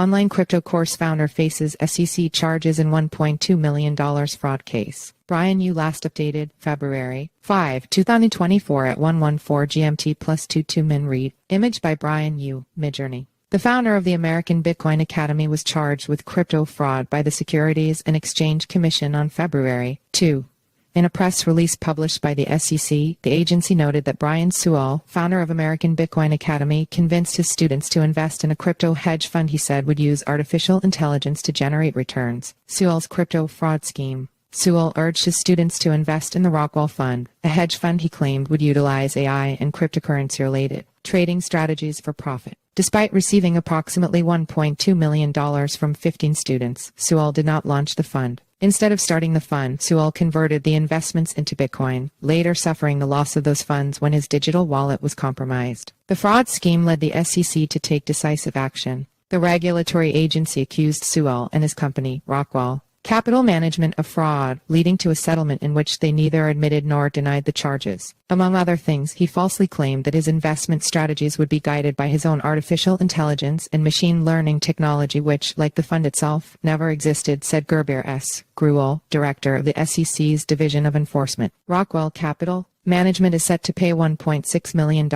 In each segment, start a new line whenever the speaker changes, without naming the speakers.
Online crypto course founder faces SEC charges in $1.2 million fraud case. Brian Sewell last updated February 5, 2024 at 1:14 GMT plus 22 min read. Image by Brian Sewell, Midjourney. The founder of the American Bitcoin Academy was charged with crypto fraud by the Securities and Exchange Commission on February 2. In a press release published by the SEC, the agency noted that Brian Sewell, founder of American Bitcoin Academy, convinced his students to invest in a crypto hedge fund he said would use artificial intelligence to generate returns. Sewell's crypto fraud scheme. Sewell urged his students to invest in the Rockwell Fund, a hedge fund he claimed would utilize AI and cryptocurrency-related trading strategies for profit. Despite receiving approximately $1.2 million from 15 students, Sewell did not launch the fund. Instead of starting the fund, Sewell converted the investments into Bitcoin, later suffering the loss of those funds when his digital wallet was compromised. The fraud scheme led the SEC to take decisive action. The regulatory agency accused Sewell and his company, Rockwell Capital Management, of fraud, leading to a settlement in which they neither admitted nor denied the charges. Among other things, he falsely claimed that his investment strategies would be guided by his own artificial intelligence and machine learning technology which, like the fund itself, never existed, said Gerber S. Gruel, director of the SEC's Division of Enforcement. Rockwell Capital Management is set to pay $1.6 million,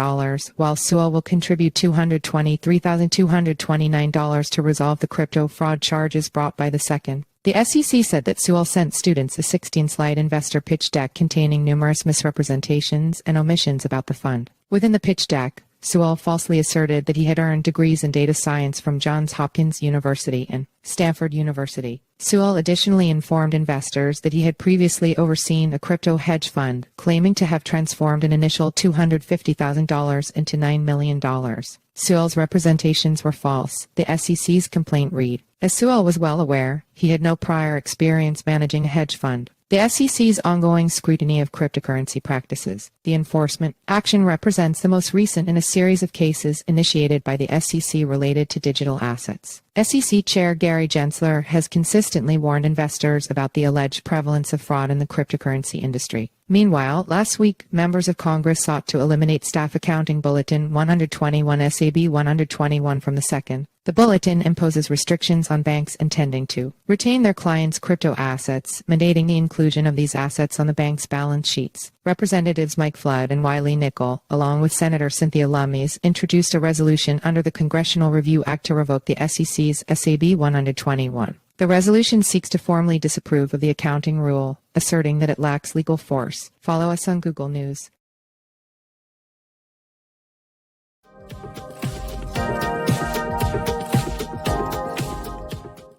while Sewell will contribute $223,229 to resolve the crypto fraud charges brought by the second. The SEC said that Sewell sent students a 16-slide investor pitch deck containing numerous misrepresentations and omissions about the fund. Within the pitch deck, Sewell falsely asserted that he had earned degrees in data science from Johns Hopkins University and Stanford University. Sewell additionally informed investors that he had previously overseen a crypto hedge fund, claiming to have transformed an initial $250,000 into $9 million. Sewell's representations were false, the SEC's complaint read. As Sewell was well aware, he had no prior experience managing a hedge fund. The SEC's ongoing scrutiny of cryptocurrency practices. The enforcement action represents the most recent in a series of cases initiated by the SEC related to digital assets. SEC Chair Gary Gensler has consistently warned investors about the alleged prevalence of fraud in the cryptocurrency industry. Meanwhile, last week, members of Congress sought to eliminate Staff Accounting Bulletin 121 SAB 121 from the second. The bulletin imposes restrictions on banks intending to retain their clients' crypto assets, mandating the inclusion of these assets on the bank's balance sheets. Representatives Mike Flood and Wiley Nickel, along with Senator Cynthia Lummis, introduced a resolution under the Congressional Review Act to revoke the SEC's SAB 121. The resolution seeks to formally disapprove of the accounting rule, asserting that it lacks legal force. Follow us on Google News.